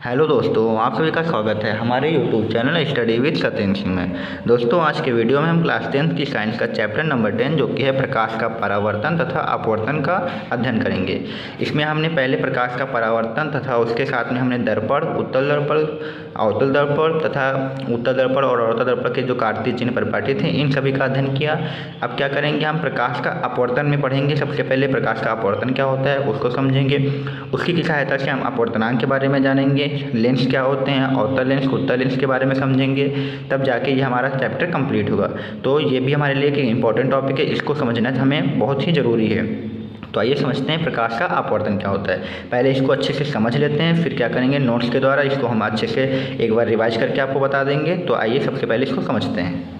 Hello दोस्तों, आप सभी का स्वागत है हमारे YouTube channel study with Satyendra Singh में। दोस्तों, आज के वीडियो में हम क्लास 10 की साइंस का चैप्टर नंबर 10 जो कि है प्रकाश का परावर्तन तथा अपवर्तन का अध्ययन करेंगे। इसमें हमने पहले प्रकाश का परावर्तन तथा उसके साथ में हमने दर्पण, उत्तल दर्पण, अवतल दर्पण तथा उत्तल दर्पण और अवतल दर्पण के जो कार्तीय चिन्ह परिपाटी थे इन सभी का अध्ययन किया। अब क्या करेंगे, हम प्रकाश का अपवर्तन में पढ़ेंगे। सबसे पहले प्रकाश का अपवर्तन क्या होता है उसको समझेंगे। उसकी की सहायता से हम अपवर्तनांक के बारे में जानेंगे, लेंस क्या होते हैं, अवतल लेंस, उत्तल लेंस के बारे में समझेंगे। तब जाके ये हमारा चैप्टर कंप्लीट होगा। तो ये भी हमारे लिए एक इंपॉर्टेंट टॉपिक है, इसको समझना हमें बहुत ही ज़रूरी है। तो आइए समझते हैं प्रकाश का अपवर्तन क्या होता है। पहले इसको अच्छे से समझ लेते हैं, फिर क्या करेंगे, नोट्स के द्वारा इसको हम अच्छे से एक बार रिवाइज करके आपको बता देंगे। तो आइए सबसे पहले इसको समझते हैं।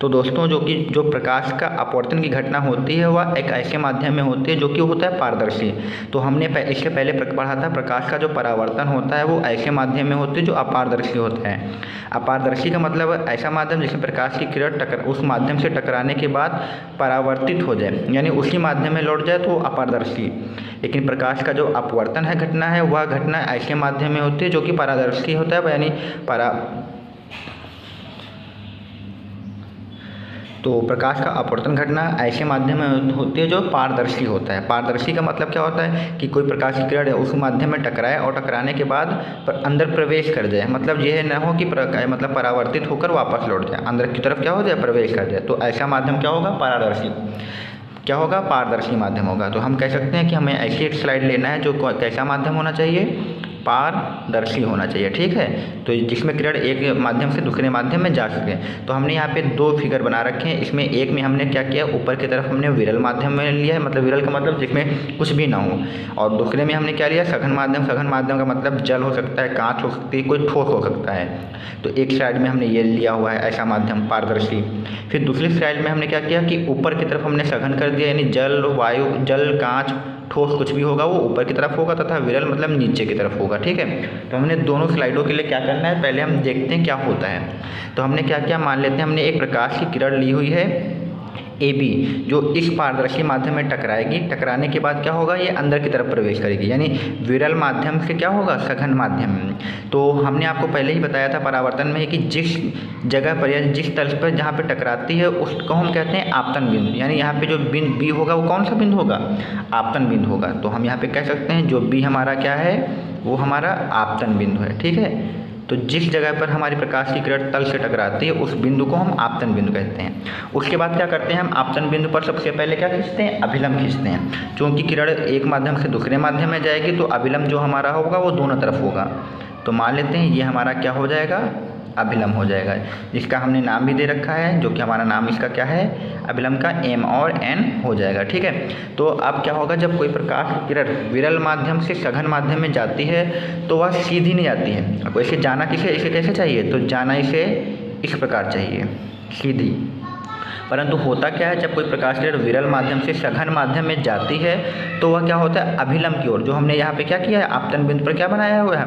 तो दोस्तों, जो प्रकाश का अपवर्तन की घटना होती है वह एक ऐसे माध्यम में होती है जो कि होता है पारदर्शी। तो हमने इससे पहले पढ़ा था प्रकाश का जो परावर्तन होता है वो ऐसे माध्यम में होती है जो अपारदर्शी होता है। अपारदर्शी का मतलब ऐसा माध्यम जिसमें प्रकाश की किरण उस माध्यम से टकराने के बाद परावर्तित हो जाए, यानी उसी माध्यम में लौट जाए, तो अपारदर्शी। लेकिन प्रकाश का जो अपवर्तन है घटना है वह घटना ऐसे माध्यम में होती है जो कि पारदर्शी होता है, यानी तो प्रकाश का अपवर्तन घटना ऐसे माध्यम में होती है जो पारदर्शी होता है। पारदर्शी का मतलब क्या होता है कि कोई प्रकाश की किरण उस माध्यम में टकराए और टकराने के बाद अंदर प्रवेश कर जाए। मतलब यह न हो कि मतलब परावर्तित होकर वापस लौट जाए, अंदर की तरफ क्या हो जाए, प्रवेश कर जाए। तो ऐसा माध्यम क्या होगा, पारदर्शी। क्या होगा, पारदर्शी माध्यम होगा। तो हम कह सकते हैं कि हमें ऐसी एक स्लाइड लेना है जो कैसा माध्यम होना चाहिए, पारदर्शी होना चाहिए। ठीक है, तो जिसमें किरण एक माध्यम से दूसरे माध्यम में जा सके। तो हमने यहाँ पे दो फिगर बना रखे हैं। इसमें एक में हमने क्या किया, ऊपर की तरफ हमने विरल माध्यम में लिया है, मतलब विरल का मतलब जिसमें कुछ भी ना हो। और दूसरे में हमने क्या लिया, सघन माध्यम। सघन माध्यम का मतलब जल हो सकता है, कांच हो सकती है, कोई ठोस हो सकता है। तो एक साइड में हमने ये लिया हुआ है ऐसा माध्यम पारदर्शी। फिर दूसरी साइड में हमने क्या किया कि ऊपर की तरफ हमने सघन कर दिया, यानी जल, वायु, जल, कांच, ठोस कुछ भी होगा वो ऊपर की तरफ होगा तथा विरल मतलब नीचे की तरफ होगा। ठीक है, तो हमने दोनों स्लाइडों के लिए क्या करना है, पहले हम देखते हैं क्या होता है। तो हमने क्या किया, मान लेते हैं हमने एक प्रकाश की किरण ली हुई है AB, जो इस पारदर्शी माध्यम में टकराएगी। टकराने के बाद क्या होगा, ये अंदर की तरफ प्रवेश करेगी, यानी विरल माध्यम से क्या होगा, सघन माध्यम। तो हमने आपको पहले ही बताया था परावर्तन में कि जिस जगह पर या जिस तल पर जहाँ पे टकराती है उसको हम कहते हैं आपतन बिंदु। यानी यहाँ पे जो बिंदु B होगा वो कौन सा बिंदु होगा, आपतन बिंदु होगा। तो हम यहाँ पे कह सकते हैं जो B हमारा क्या है, वो हमारा आपतन बिंदु है। ठीक है, तो जिस जगह पर हमारी प्रकाश की किरण तल से टकराती है उस बिंदु को हम आपतन बिंदु कहते हैं। उसके बाद क्या करते हैं, हम आपतन बिंदु पर सबसे पहले क्या खींचते हैं, अभिलंब खींचते हैं। क्योंकि किरण एक माध्यम से दूसरे माध्यम में जाएगी तो अभिलंब जो हमारा होगा वो दोनों तरफ होगा। तो मान लेते हैं ये हमारा क्या हो जाएगा, अभिलंब हो जाएगा, जिसका हमने नाम भी दे रखा है, जो कि हमारा नाम इसका क्या है, अभिलंब का M और N हो जाएगा। ठीक है, तो अब क्या होगा, जब कोई प्रकाश की किरण विरल माध्यम से सघन माध्यम में जाती है तो वह सीधी नहीं जाती है। अब इसे जाना इसे कैसे चाहिए, तो जाना इसे इस प्रकार चाहिए, सीधी। परंतु होता क्या है, जब कोई प्रकाश किरण विरल माध्यम से सघन माध्यम में जाती है तो वह क्या होता है, अभिलंब की ओर। जो हमने यहाँ पे क्या किया है, आपतन बिंदु पर क्या बनाया हुआ है,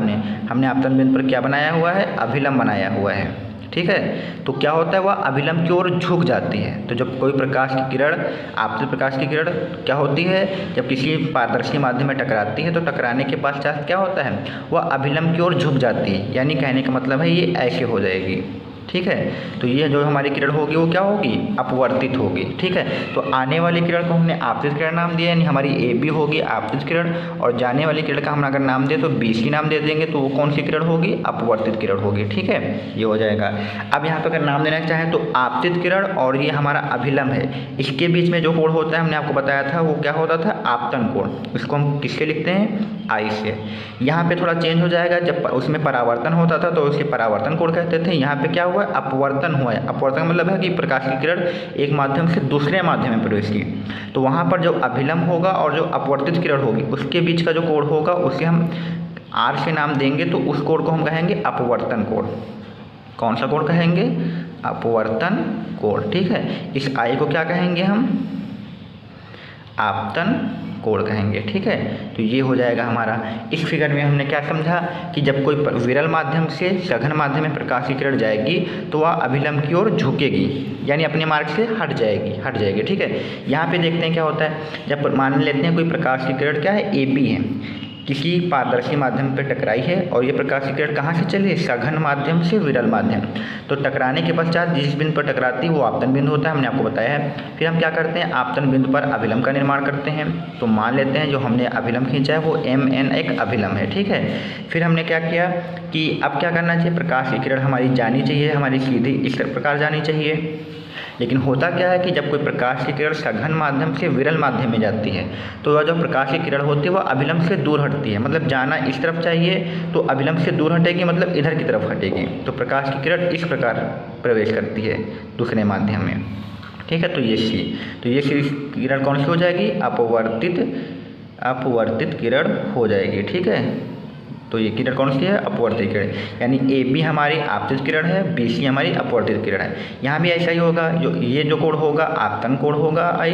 हमने आपतन बिंदु पर क्या बनाया हुआ है, अभिलंब बनाया हुआ है। ठीक है, तो क्या होता है, वह अभिलंब की ओर झुक जाती है। तो जब कोई प्रकाश की किरण, आपतित प्रकाश की किरण क्या होती है, जब किसी पारदर्शी माध्यम में टकराती है तो टकराने के पश्चात क्या होता है, वह अभिलंब की ओर झुक जाती है। यानी कहने का मतलब है ये ऐसे हो जाएगी। ठीक है, तो ये जो हमारी किरण होगी वो क्या होगी, अपवर्तित होगी। ठीक है, तो आने वाली किरण को हमने आपतित किरण नाम दिया, यानी हमारी AB होगी आपतित किरण, और जाने वाली किरण का हम अगर नाम दें तो BC नाम दे देंगे, तो वो कौन सी किरण होगी, अपवर्तित किरण होगी। ठीक है, ये हो जाएगा। अब यहाँ पर अगर नाम देना चाहें तो आपतित किरण और ये हमारा अभिलंब है, इसके बीच में जो कोण होता है हमने आपको बताया था वो क्या होता था, आपतन कोण। इसको हम किससे लिखते हैं, I से। यहाँ पे थोड़ा चेंज हो जाएगा, जब उसमें परावर्तन होता था तो उसे परावर्तन कोण कहते थे। यहाँ पे क्या हुआ, अपवर्तन हुआ है। अपवर्तन मतलब है कि प्रकाश की किरण एक माध्यम से दूसरे माध्यम में प्रवेश की, तो वहाँ पर जो अभिलंब होगा और जो अपवर्तित किरण होगी उसके बीच का जो कोण होगा उसे हम R से नाम देंगे, तो उस कोण को हम कहेंगे अपवर्तन कोण। कौन सा कोण कहेंगे, अपवर्तन कोण। ठीक है, इस I को क्या कहेंगे हम, आपतन कोण कहेंगे। ठीक है, तो ये हो जाएगा हमारा। इस फिगर में हमने क्या समझा कि जब कोई विरल माध्यम से सघन माध्यम में प्रकाश की किरण जाएगी तो वह अभिलंब की ओर झुकेगी, यानी अपने मार्ग से हट जाएगी। ठीक है, यहाँ पे देखते हैं क्या होता है, जब मान लेते हैं कोई प्रकाश की किरण क्या है, AB है। किसी पारदर्शी माध्यम पर टकराई है और ये प्रकाश की किरण कहाँ से चली, सघन माध्यम से विरल माध्यम। तो टकराने के पश्चात जिस बिंदु पर टकराती है वो आपतन बिंदु होता है, हमने आपको बताया है। फिर हम क्या करते हैं, आपतन बिंदु पर अभिलंब का निर्माण करते हैं। तो मान लेते हैं जो हमने अभिलंब खींचा है वो MN एक अभिलंब है, ठीक है। फिर हमने क्या किया कि अब क्या करना चाहिए, प्रकाश की किरण हमारी जानी चाहिए, हमारी सीधी इस प्रकार जानी चाहिए। लेकिन होता क्या है कि जब कोई प्रकाश की किरण सघन माध्यम से विरल माध्यम में जाती है तो वह जो प्रकाश की किरण होती है वह अभिलंब से दूर हटती है। मतलब जाना इस तरफ चाहिए तो अभिलंब से दूर हटेगी, मतलब इधर की तरफ हटेगी। तो प्रकाश की किरण इस प्रकार प्रवेश करती है दूसरे माध्यम में, ठीक है। तो ये सी किरण कौन सी हो जाएगी, अपवर्तित किरण हो जाएगी, ठीक है। तो ये किरण कौन सी है, अपवर्तित किरण, यानी AB हमारी आपतित किरण है, BC हमारी अपवर्तित किरण है। यहाँ भी ऐसा ही होगा, ये जो कोण होगा आपतन कोण होगा I,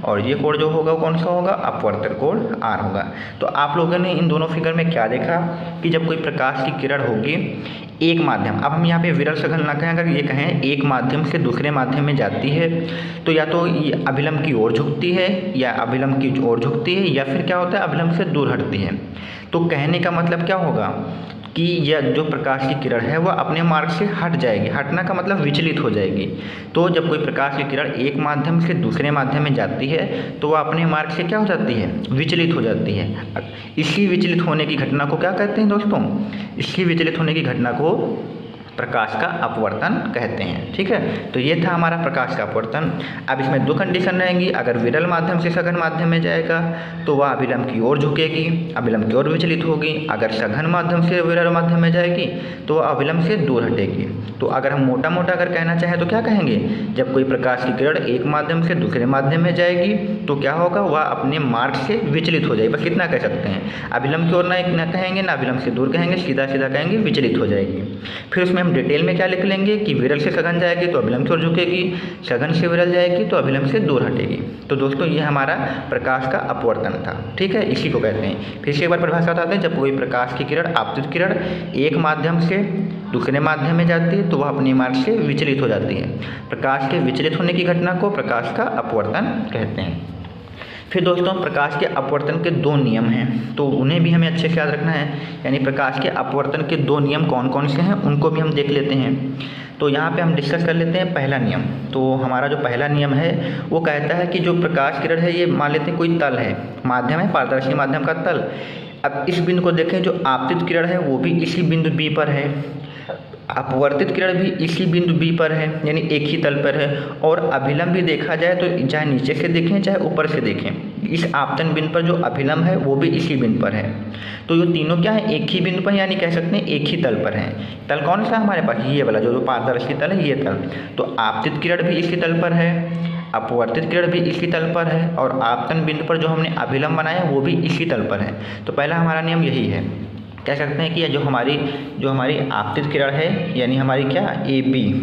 और ये कोण जो होगा वो कौन सा होगा, अपवर्तन कोण R होगा। तो आप लोगों ने इन दोनों फिगर में क्या देखा कि जब कोई प्रकाश की किरण होगी एक माध्यम, अब हम यहाँ पे विरल सघन ना कहें, अगर ये कहें एक माध्यम से दूसरे माध्यम में जाती है तो या तो ये अभिलंब की ओर झुकती है या अभिलंब की ओर झुकती है, या फिर क्या होता है अभिलंब से दूर हटती है। तो कहने का मतलब क्या होगा कि यह जो प्रकाश की किरण है वह अपने मार्ग से हट जाएगी। हटना का मतलब विचलित हो जाएगी। तो जब कोई प्रकाश की किरण एक माध्यम से दूसरे माध्यम में जाती है तो वह अपने मार्ग से क्या हो जाती है, विचलित हो जाती है। इसी विचलित होने की घटना को क्या कहते हैं दोस्तों, इसी विचलित होने की घटना को प्रकाश का अपवर्तन कहते हैं, ठीक है। तो ये था हमारा प्रकाश का अपवर्तन। अब इसमें दो कंडीशन रहेंगी, अगर विरल माध्यम से सघन माध्यम में जाएगा तो वह अभिलंब की ओर झुकेगी, अभिलंब की ओर विचलित होगी। अगर सघन माध्यम से विरल माध्यम में जाएगी तो वह अभिलंब से दूर हटेगी। तो अगर हम मोटा मोटा अगर कहना चाहें तो क्या कहेंगे, जब कोई प्रकाश की किरण एक माध्यम से दूसरे माध्यम में जाएगी तो क्या होगा, वह अपने मार्ग से विचलित हो जाएगी। बस इतना कह सकते हैं, अभिलंब की ओर ना कहेंगे ना अभिलंब से दूर कहेंगे, सीधा सीधा कहेंगे विचलित हो जाएगी। फिर उसमें हम डिटेल में क्या लिख लेंगे कि विरल से सघन जाएगी तो अभिलंब की ओर झुकेगी, सघन से विरल जाएगी तो अभिलंब से दूर हटेगी। तो दोस्तों ये हमारा प्रकाश का अपवर्तन था, ठीक है, इसी को कहते हैं। फिर से एक बार परिभाषा बताते हैं, जब कोई प्रकाश की किरण आपतित किरण एक माध्यम से दूसरे माध्यम में जाती है तो वह अपने मार्ग से विचलित हो जाती है। प्रकाश के विचलित होने की घटना को प्रकाश का अपवर्तन कहते हैं। फिर दोस्तों प्रकाश के अपवर्तन के दो नियम हैं, तो उन्हें भी हमें अच्छे से याद रखना है। यानी प्रकाश के अपवर्तन के दो नियम कौन कौन से हैं उनको भी हम देख लेते हैं। तो यहाँ पे हम डिस्कस कर लेते हैं पहला नियम। तो हमारा जो पहला नियम है वो कहता है कि जो प्रकाश किरण है ये मान लेते हैं कोई तल है, माध्यम है, पारदर्शी माध्यम का तल। अब इस बिंदु को देखें, जो आपतित किरण है वो भी इसी बिंदु B पर है, अपवर्तित किरण भी इसी बिंदु B पर है, यानी एक ही तल पर है। और अभिलंब भी देखा जाए तो चाहे नीचे से देखें चाहे ऊपर से देखें, इस आपतन बिंदु पर जो अभिलंब है वो भी इसी बिंदु पर है। तो ये तीनों क्या है, एक ही बिंदु पर, यानी कह सकते हैं एक ही तल पर है। तल कौन सा हमारे पास, ये वाला जो पारदर्शी तल है, ये तल। तो आपतित किरण भी इसी तल पर है, अपवर्तित किरण भी इसी तल पर है, और आपतन बिंदु पर जो हमने अभिलंब बनाया वो भी इसी तल पर है। तो पहला हमारा नियम यही है, कह सकते हैं कि जो हमारी आपतित किरण है यानी हमारी क्या AB,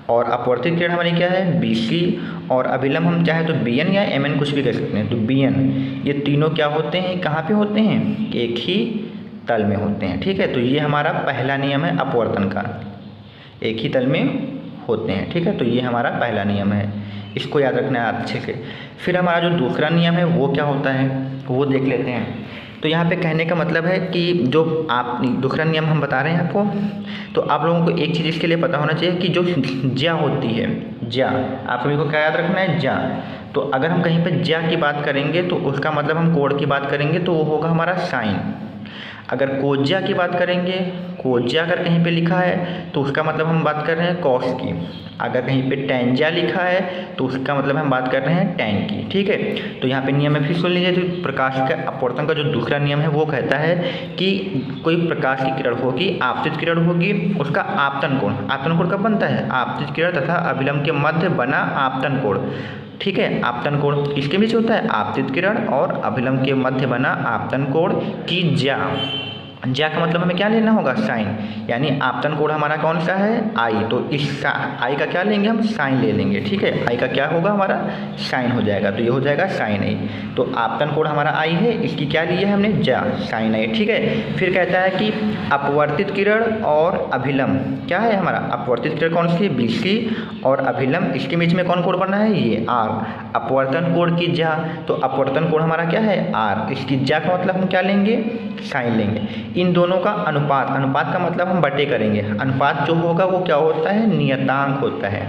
और अपवर्तित किरण हमारी क्या है BC, और अभिलंब हम चाहे तो BN या MN कुछ भी कह सकते हैं। तो BN ये तीनों क्या होते हैं, कहाँ पे होते हैं, एक ही तल में होते हैं, ठीक है। तो ये हमारा पहला नियम है अपवर्तन का, एक ही तल में होते हैं, ठीक है। तो ये हमारा पहला नियम है, इसको याद रखना है अच्छे से। फिर हमारा जो दूसरा नियम है वो क्या होता है वो देख लेते हैं। तो यहाँ पे कहने का मतलब है कि जो आप दूसरा नियम हम बता रहे हैं आपको, तो आप लोगों को एक चीज़ इसके लिए पता होना चाहिए कि जो ज्या होती है, ज्या, आप सभी को क्या याद रखना है, ज्या। तो अगर हम कहीं पर ज्या की बात करेंगे तो उसका मतलब हम कोण की बात करेंगे तो वो होगा हमारा साइन। अगर कोज्या की बात करेंगे, कोज्या अगर कहीं पे लिखा है तो उसका मतलब हम बात कर रहे हैं कॉस की। अगर कहीं पे टेंज्या लिखा है तो उसका मतलब हम बात कर रहे हैं टैन की, ठीक है। तो यहाँ पे नियम में फिर सुन लीजिए। तो प्रकाश का अपवर्तन का जो दूसरा नियम है वो कहता है कि कोई प्रकाश की किरण होगी, आपतित किरण होगी, उसका आपतन कोण कब बनता है, आपतित किरण तथा अभिलंब के मध्य बना आपतन कोण, ठीक है। आपतन कोण किसके बीच होता है, आपतित किरण और अभिलंब के मध्य बना आपतन कोण की ज्या, ज्या का मतलब हमें क्या लेना होगा, साइन, यानी आपतन कोण हमारा कौन सा है, आई, तो इस आई का क्या लेंगे हम, साइन ले लेंगे, ठीक है। आई का क्या होगा हमारा, साइन हो जाएगा, तो ये हो जाएगा साइन आई। तो आपतन कोण हमारा आई है, इसकी क्या ली है हमने, ज्या, साइन आई, ठीक है। फिर कहता है कि अपवर्तित किरण और अभिलंब क्या है हमारा, अपवर्तित किरण कौन सी है, BC, और अभिलंब इसके बीच में कौन कोण बना है, ये R। अपवर्तन कोण की ज्या, तो अपवर्तन कोण हमारा क्या है, R, इसकी ज्या का मतलब हम क्या लेंगे, साइन लेंगे। इन दोनों का अनुपात, अनुपात का मतलब हम बटे करेंगे, अनुपात जो होगा वो क्या होता है, नियतांक होता है।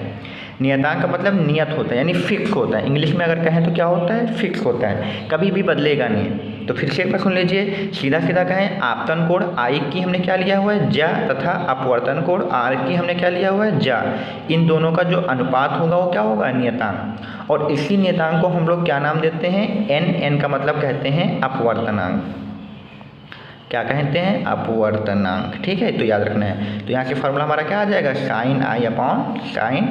नियतांक का मतलब नियत होता है, यानी फिक्स होता है। इंग्लिश में अगर कहें तो क्या होता है, फिक्स होता है, कभी भी बदलेगा नहीं। तो फिर से एक बार सुन लीजिए, सीधा सीधा कहें, आपतन कोण आई की हमने क्या लिया हुआ है, ज्या, तथा अपवर्तन कोण आर की हमने क्या लिया हुआ है, ज्या। इन दोनों का जो अनुपात होगा वो क्या होगा, नियतांक। और इसी नियतांक को हम लोग क्या नाम देते हैं, एन का मतलब कहते हैं अपवर्तनांक। क्या कहते हैं, अपवर्तनांक, ठीक है, तो याद रखना है। तो यहाँ से फॉर्मूला हमारा क्या आ जाएगा, sine i upon sine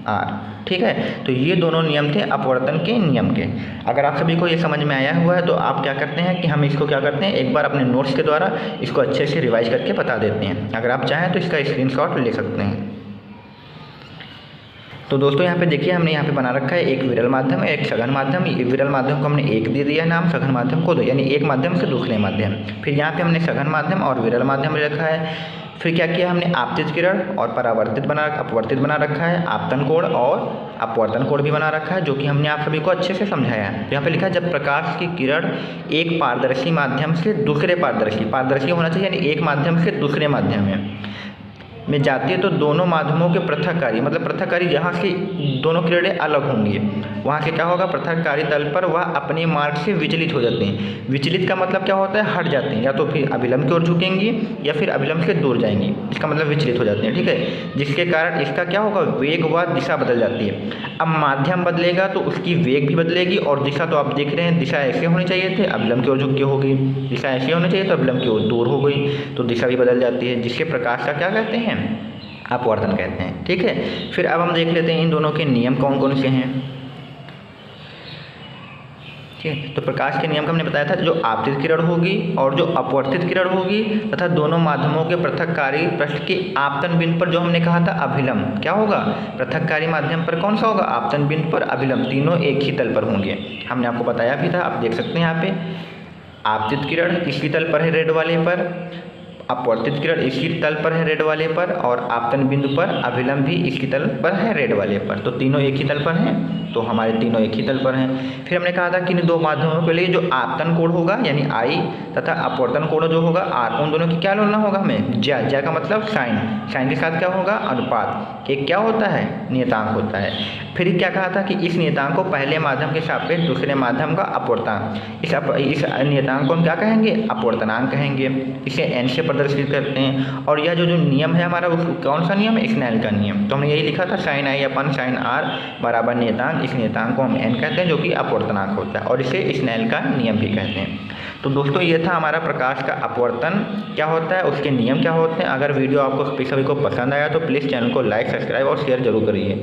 r, ठीक है। तो ये दोनों नियम थे अपवर्तन के नियम के। अगर आप सभी को ये समझ में आया हुआ है तो आप क्या करते हैं कि हम इसको क्या करते हैं, एक बार अपने नोट्स के द्वारा इसको अच्छे से रिवाइज करके बता देते हैं। अगर आप चाहें तो इसका स्क्रीनशॉट ले सकते हैं। तो दोस्तों यहाँ पे देखिए, हमने यहाँ पे बना रखा है एक विरल माध्यम, एक सघन माध्यम। विरल माध्यम को हमने एक दे दिया नाम, सघन माध्यम को दो, यानी एक माध्यम से दूसरे माध्यम। फिर यहाँ पे हमने सघन माध्यम और विरल माध्यम रखा है। फिर क्या किया हमने, आपतित किरण और परावर्तित अपवर्तित बना रखा है, आपतन कोण और अपवर्तन कोण भी बना रखा है, जो कि हमने आप सभी को अच्छे से समझाया है। यहाँ पे लिखा है, जब प्रकाश की किरण एक पारदर्शी माध्यम से दूसरे पारदर्शी होना चाहिए, यानी एक माध्यम से दूसरे माध्यम में जाती है तो दोनों माध्यमों के पृथककारी, मतलब पृथककारी जहाँ से दोनों किरणें अलग होंगी वहाँ से क्या होगा, पृथककारी तल पर वह अपने मार्ग से विचलित हो जाते हैं। विचलित का मतलब क्या होता है, हट जाते हैं, या तो फिर अभिलंब की ओर झुकेंगी या फिर अभिलंब से दूर जाएंगी, इसका मतलब विचलित हो जाते हैं, ठीक है। जिसके कारण इसका क्या होगा, वेग व दिशा बदल जाती है। अब माध्यम बदलेगा तो उसकी वेग भी बदलेगी, और दिशा तो आप देख रहे हैं, दिशा ऐसे होनी चाहिए थे, अभिलंब की ओर झुक के हो गई, दिशा ऐसे होनी चाहिए तो अभिलंब की ओर दूर हो गई, तो दिशा भी बदल जाती है, जिसके प्रकाश का क्या कहते हैं, अपवर्तन कहते हैं, ठीक है। फिर अब हम देख लेते हैं इन दोनों के नियम कौन कौन से हैं, ठीक है। तो प्रकाश के नियम का हमने बताया था, जो आपतित किरण होगी और जो अपवर्तित किरण होगी तथा दोनों माध्यमों के पृथककारी पृष्ठ के आपतन बिंदु पर जो हमने कहा था अभिलंब, क्या होगा, पृथककारी माध्यम पर कौन सा होगा, आपतन बिंदु पर अभिलंब, तीनों एक ही तल पर होंगे। हमने आपको बताया भी था, आप देख सकते हैं यहाँ पे, आपतित किरण इसी तल पर है रेड वाले पर, अपवर्तित किरण इसी तल पर है रेड वाले पर, और आपतन बिंदु पर अभिलंब भी इसकी तल पर है रेड वाले पर, तो तीनों एक ही तल पर हैं, तो हमारे तीनों एक ही तल पर हैं। फिर हमने कहा था कि इन दो माध्यमों के लिए जो आपतन कोण होगा यानी आई तथा अपवर्तन कोण जो होगा आर, उन दोनों की क्या लेना होगा हमें, ज्या, ज्या का मतलब साइन, साइन के साथ क्या होगा, अनुपात, एक क्या होता है, नियतांक होता है। फिर क्या कहा था कि इस नियतांक को पहले माध्यम के सापेक्ष दूसरे माध्यम का अपवर्तांक, इस नियतांक को हम क्या कहेंगे, अपवर्तनांक कहेंगे, इसे एन से प्रदर्शित करते हैं। और यह जो नियम है हमारा, उसको कौन सा नियम है, स्नेल का नियम। तो हमने यही लिखा था, sine i upon sine r बराबर नियतांक, इस नियतांक को हम एन कहते हैं जो कि अपवर्तनांक होता है, और इसे स्नेल का नियम भी कहते हैं। तो दोस्तों ये था हमारा प्रकाश का अपवर्तन क्या होता है, उसके नियम क्या होते हैं। अगर वीडियो आपको सभी को पसंद आया तो प्लीज़ चैनल को लाइक, सब्सक्राइब और शेयर जरूर करिए।